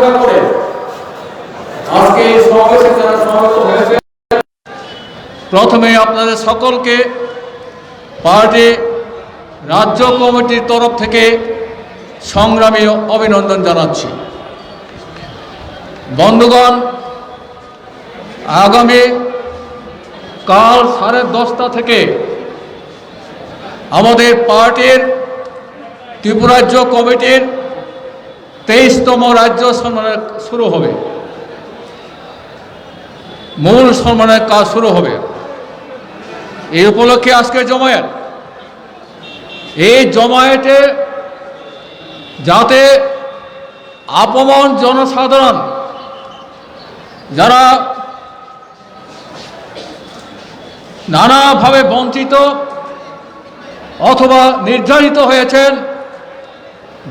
আশা করে আজকে এই সমাবেশে যারা সমবেত হয়েছে, প্রথমে আপনাদের সকলকে পার্টি রাজ্য কমিটির তরফ থেকে সংগ্রামী অভিনন্দন জানাচ্ছি। বন্ধুগণ, আগামী কাল 10:30 থেকে আমাদের পার্টির ত্রিপুরা রাজ্য কমিটির 23তম রাজ্য সম্মেলন শুরু হবে, মূল সম্মেলনের কাজ শুরু হবে। এই উপলক্ষে আজকে জমায়েত, এই জমায়েতে যাতে আপমন জনসাধারণ যারা নানাভাবে বঞ্চিত অথবা নির্যাতিত হয়েছেন,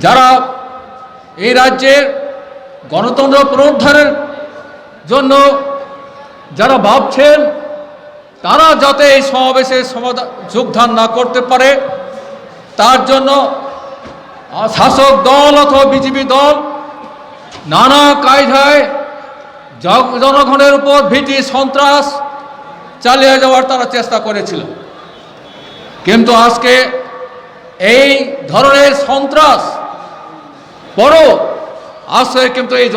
যারা এই রাজ্যের গণতন্ত্র পুনরুদ্ধারের জন্য যারা ভাবছেন, তারা যাতে এই সমাবেশে যোগদান না করতে পারে, তার জন্য শাসক দল অথবা বিজেপি দল নানা কায়দায় জনগণের উপর ভীতি সন্ত্রাস চালিয়ে যাওয়ার তারা চেষ্টা করেছিল। কিন্তু আজকে এই ধরনের সন্ত্রাস বড় আজকে কিন্তু এই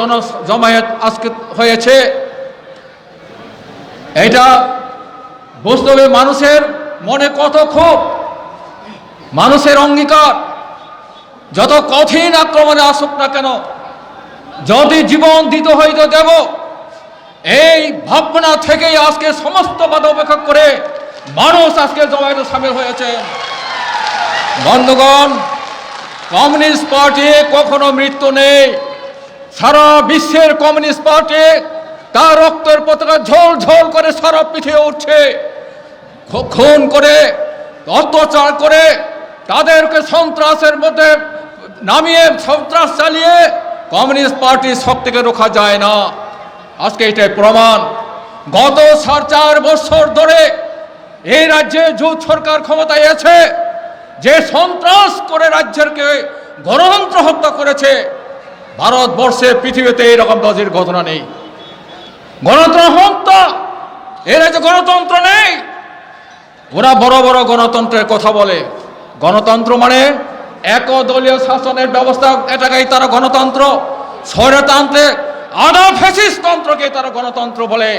জমায়েত আজকে হয়েছে। এটা বুঝতে হবে মানুষের মনে কত ক্ষোভ, মানুষের অঙ্গীকার যত কঠিন আক্রমণে আসুক না কেন, যদি জীবন দিতে হইতে দেব, এই ভাবনা থেকেই আজকে সমস্ত বাধা উপেক্ষা করে মানুষ আজকে জমায়েতে সামিল হয়েছে। বন্ধুগণ, কমিউনিস্ট পার্টি কখনো মৃত্যু নেই। সারা বিশ্বের কমিউনিস্ট পার্টি তার রক্তের পতাকা ঝোল ঝোল করে সারা পৃথিবী উঠছে, খুন করে অত্যাচার করে তাদেরকে সন্ত্রাসের মধ্যে নামিয়ে সন্ত্রাস চালিয়ে কমিউনিস্ট পার্টির শক্তিকে রোখা যায় না। আজকে এটাই প্রমাণ। গত 4.5 বছর ধরে এই রাজ্যে জোট সরকার ক্ষমতায় আছে, যে সন্ত্রাস করে রাজ্যেরকে গণতন্ত্র হত্যা করেছে, ভারতবর্ষে পৃথিবীতে এইরকম দলের ঘটনা নেই। গণতন্ত্র হত্যা, এ রাজ্যে গণতন্ত্র নেই। ওরা বড় বড় গণতন্ত্রের কথা বলে। গণতন্ত্র মানে একদলীয় শাসনের ব্যবস্থা, এটাকেই তারা গণতন্ত্র। স্বৈরতান্ত্রিক আধা ফ্যাসিস্ট তন্ত্রকে তারা গণতন্ত্র বলে।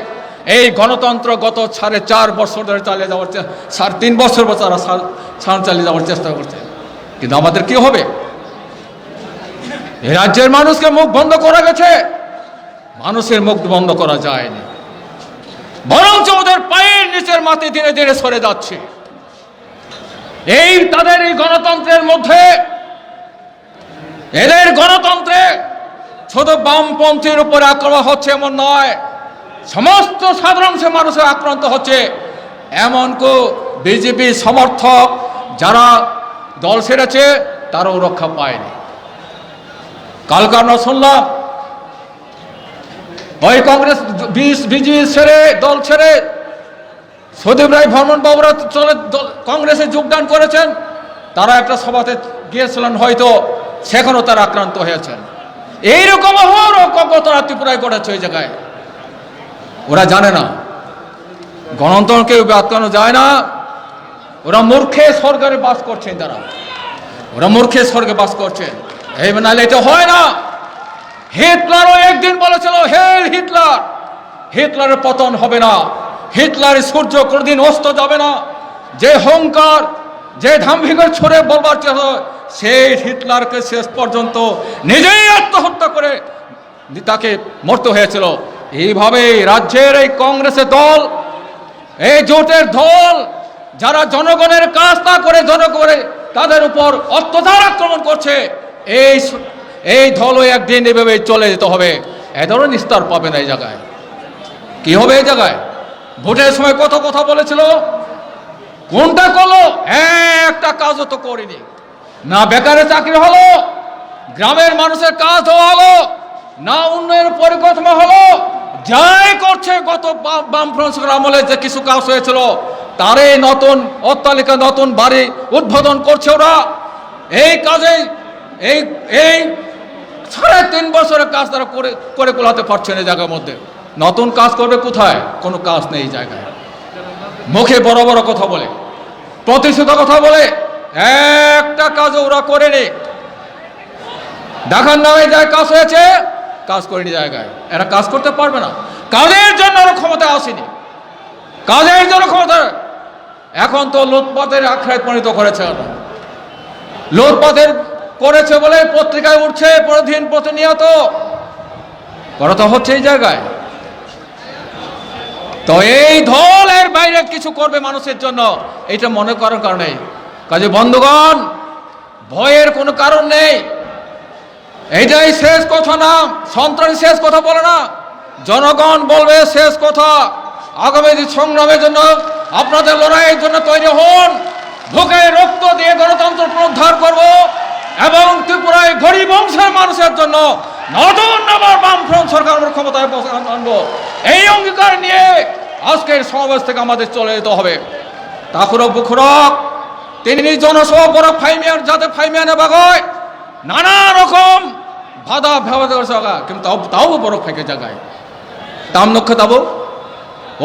এই গণতন্ত্র গত 4.5 বছর ধরে চালিয়ে যাওয়ার 3.5 বছর তারা চালিয়ে যাওয়ার চেষ্টা করছে। কিন্তু আমাদের কি হবে? এই রাজ্যের মানুষকে মুখ বন্ধ করা গেছে, মানুষের মুখ বন্ধ করা যায়নি, বরঞ্চ ওদের পায়ের নিচের মাটি ধীরে ধীরে সরে যাচ্ছে। এই তাদের এই গণতন্ত্রের মধ্যে, এদের গণতন্ত্রে শুধু বামপন্থীর উপরে আক্রমণ হচ্ছে এমন নয়, সমস্ত সাধারণ মানুষের আক্রান্ত হচ্ছে। এমনকি বিজেপি সমর্থক যারা দল ছেড়েছে তারাও রক্ষা পায়নি। কালকে আমরা শুনলাম ওই কংগ্রেস বিজেপি ছেড়ে দল ছেড়ে সুদীপ রায় ভ্রমণ বাবুরা চলে কংগ্রেসে যোগদান করেছেন। তারা একটা সভাতে গিয়েছিলেন, হয়তো সেখানেও তারা আক্রান্ত হয়েছেন। এইরকম তারা ত্রিপুরায় করেছে। ওই জায়গায় ওরা জানে না গণতন্ত্রকে আটকানো যায় না। ওরা মূর্খে স্বর্গে বাস করছেন, ওরা মূর্খে স্বর্গে বাস করছেন। এই নাহলে এটা হয় না। হিটলারও একদিন বলেছিল, হেল হিটলার, হিটলারের পতন হবে না, হিটলারের সূর্য কোনদিন অস্ত যাবে না। যে অহংকার, যে দাম্ভিকের ছড়ে বলবার চেষ্টা, সেই হিটলারকে শেষ পর্যন্ত নিজেই আত্মহত্যা করে তাকে মরতে হয়েছিল। এইভাবে রাজ্যের এই কংগ্রেসের দল, এই জোটের দল, যারা জনগণের কাজ না করে জনগণের তাদের উপর অত্যাচার আক্রমণ করছে, এই দলও একদিন এভাবে চলে যেতে হবে। এ ধরনের নিস্তার পাবে না। এই জায়গায় কি হবে? এই জায়গায় ভোটের সময় কত কথা বলেছিল, কোনটা করলো? একটা কাজও তো করেনি। না বেকারের চাকরি হলো, গ্রামের মানুষের কাজ হলো, না উন্নয়ন পরিকল্পনা হলো। যাই করছে গত বামফ্রন্ট আমলে যে কিছু কাজ হয়েছিল, তারে নতুন অট্টালিকা, নতুন বাড়ি উদ্বোধন করছে ওরা। এই কাজে এই 3.5 বছরের কাজ তারা করে কোলাতে পারছে না। এই জায়গার মধ্যে নতুন কাজ করবে কোথায়? কোনো কাজ নেই এই জায়গায়। মুখে বড় বড় কথা বলে, প্রতিশ্রুত কথা বলে, একটা কাজ ওরা করেনি। ঢাকার নামে যায় কাজ হয়েছে, কাজ করেনি জায়গায়। এরা কাজ করতে পারবে না। কাজের জন্য ওরা ক্ষমতা আসেনি, কাজের জন্য ক্ষমতা। এখন তো লুটপাটের আখড়ায় পরিণত করেছে। লুটপাটের করেছে বলে পত্রিকায় উঠছে প্রতিদিন প্রতিনিয়ত। করা তো হচ্ছে এই জায়গায়। তো এই দল এর বাইরে কিছু করবে মানুষের জন্য, এটা মনে করার কারণে। কাজে বন্ধুগণ, ভয়ের কোনো কারণ নেই। এইটাই শেষ কথা না, সন্ত্রাসী শেষ কথা বলে না, জনগণ বলবে শেষ কথা। আগামী সংগ্রামের জন্য, আপনাদের লড়াইয়ের জন্য তৈরি হন। বুকে রক্ত দিয়ে গণতন্ত্র পুনরুদ্ধার করব এবং ত্রিপুরায় গরিব অংশের মানুষের জন্য নতুন আবার বামফ্রন্ট সরকার আমরা ক্ষমতায় আনবো। এই অঙ্গীকার নিয়ে আজকের সমাবেশ থেকে আমাদের চলে যেতে হবে। তাকুরক বুখরক তিনি জনসভা বড় ফাইমিয়ার, যাতে ফাইমিয়ানে বাগায় নানা রকম বাধা জায়গা, কিন্তু তাও বড় ফাইকে জায়গায় তাম লক্ষ্যে তাবো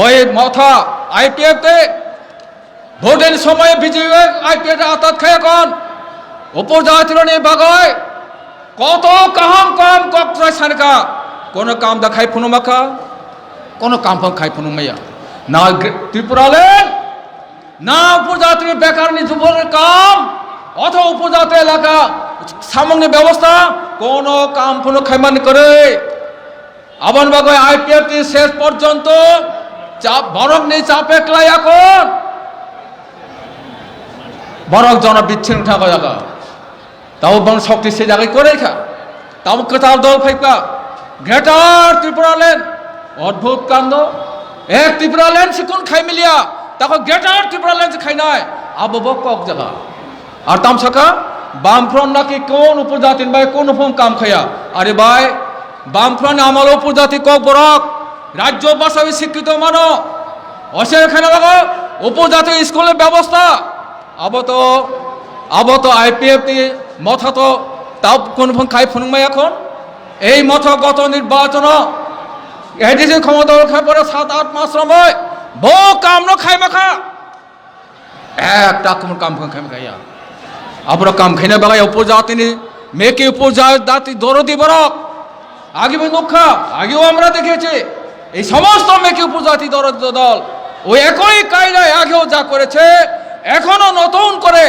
ওই মাথা আইপিএফতে ভোটের সময় বিজেপি আইপিএফ আতাত খায়। এখন উপজাতির নিয়ে বাগায় কত কাহাম কাম কক্রায় সারকা, কোনো কাম দেখায় ফুনু মাখা, কোনো কাম ফাম খায় ফুনু মাইয়া না ত্রিপুরালেন না উপজাতির বেকার যুবকের কাম অথবা উপজাতি এলাকা সামগ্রিক ব্যবস্থা কোনো কাম ফুনু খাইমানি করে। আবার বাগায় আইপিএফ শেষ পর্যন্ত চাপ বরং নেই, চাপ একলাই এখন বরং জন বিচ্ছিন্ন থাকা জায়গা, তাও বরং শক্তি সে জায়গায় করে খা, তাও কোথাও দল ফাইকা গ্রেটার ত্রিপুরালেন। অদ্ভুত কাণ্ড। এক ত্রিপুরালেন সে কোন খাই মিলিয়া, তখন গ্রেটার ত্রিপুরালেন সে খাই নাই আবু কক জায়গা। আর তামসাকা বামফ্রন্ট নাকি কোন উপজাতির ভাই কোন রকম কাম খাইয়া। আরে ভাই, বামফ্রন্ট আমার উপজাতি কক বরক রাজ্য ভাষায় স্বীকৃত মানো অসেখানে বাবা উপজাতি স্কুলের ব্যবস্থা আবো তো আইপিএফ মথা তো তাও কোন খাই ফুনমাই। এখন এই মথা গত নির্বাচন এডিসি ক্ষমতা রক্ষা পরে 7-8 মাস সময় বহু কাম খাই মাখা একটা কোন কাম খাই খাইয়া আবার কাম খাইনে বাগাই উপজাতি মেয়েকে উপজাতি দরদি বরক আগে দুঃখা আগেও আমরা দেখেছি। এই সমস্ত মেয়েকে উপজাতি দরদ দল ওই একই কায়দায় আগেও যা করেছে, এখনো নতুন করে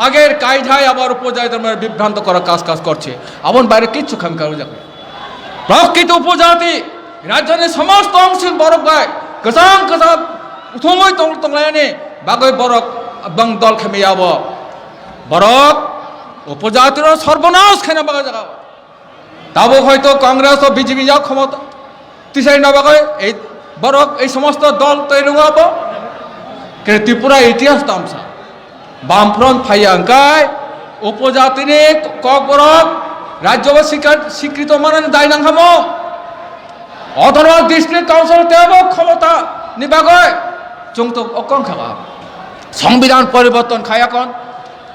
আগের কায়দায় আবার উপজাতি বিভ্রান্ত করার কাজ করছে। এমন বাইরে কিচ্ছু খাম কারো যাবে। প্রকৃত উপজাতি রাজধানীর সমস্ত অংশ বরফ গায় কসাং কসা সময় তংলায়নি বাগৈ বরক এবং দল খেমে যাব বরক উপজাতির সর্বনাশ খেনে বাগা জায়গা। তাও হয়তো কংগ্রেস ও বিজেপি যাও ক্ষমতা তিসাই না বাগৈ এই বরক এই সমস্ত দল তৈরি হব। কিন্তু ত্রিপুরা ইতিহাস তামসা বামফ্রন্ট ফাইয়াঙ্কায় উপজাতিনি কক বরক রাজ্যবা স্বীকৃত মানে দায় নাম অথবা ডিস্ট্রিক্ট কাউন্সিল দেব ক্ষমতা নিবাগয় চুং তো অকং খাওয়া সংবিধান পরিবর্তন খায়। এখন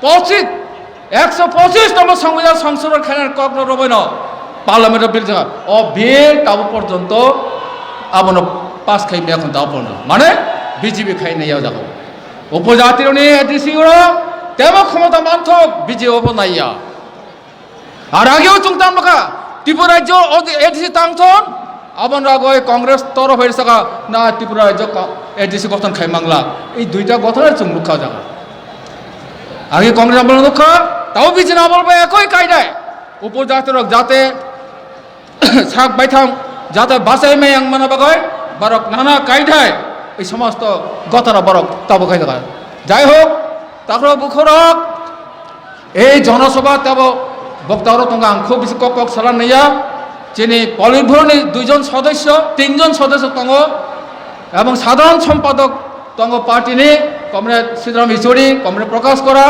125তম সংবিধান সংশোধন খানের কক রবেন পার্লামেন্টের বিল ও বিল তাবো পর্যন্ত আবন পাস খাইবে। এখন তাও পর্যন্ত মানে বিজেপি খাই নেই যাবো উপজাতির নিয়ে এডিসি তেব ক্ষমতা মানথক বিজেপি নাইয়া। আর আগেও চুংতাম মাখা ত্রিপুরা রাজ্য এডিসি তাংথন আবন রাগয় কংগ্রেস তরফ হয়ে থাকা না ত্রিপুরা রাজ্য এডিসি গঠন খাই মাংলা। এই দুইটা গঠনের চুং লুক্ষা জায়গা আগে কংগ্রেস আমল লুক্ষা তাও বিজেপি না বলবে একই কায়দায় উপজাতির যাতে শাক বাইথাম যাতে বাসায় মেয়ে মানে বাগয় বরক নানা কায়দায় এই সমস্ত গতরা বরক তাবো খাই দেখা। যাই হোক তারপর বুখরক এই জনসভা তাব বক্তারও তঙ্গা খুব বেশি কক সালান নেয়া যিনি পলিটব্যুরোনি 3জন সদস্য তঙ্গ এবং সাধারণ সম্পাদক তঙ্গ পার্টিনি কমরেড শ্রীরাম ইচুরি, কমরেড প্রকাশ করা,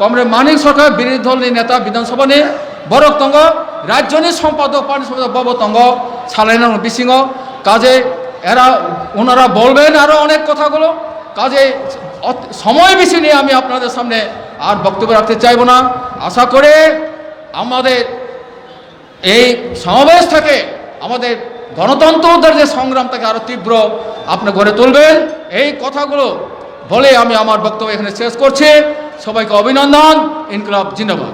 কমরেড মানিক সরকার বিরোধী দল নেতা বিধানসভা নি বরক তঙ্গ রাজ্যনি সম্পাদক পার্টি সম্পাদক বব তঙ্গ সালাইন বিসিং। কাজে ওনারা বলবেন আরো অনেক কথাগুলো। কাজে সময় বেশি নিয়ে আমি আপনাদের সামনে আর বক্তব্য রাখতে চাইব না। আশা করে আমাদের এই সমাবেশ থেকে আমাদের গণতন্ত্রের যে সংগ্রাম তাকে আরো তীব্র আপনি গড়ে তুলবেন। এই কথাগুলো বলে আমি আমার বক্তব্য এখানে শেষ করছি। সবাইকে অভিনন্দন। ইনকলাব জিন্দাবাদ।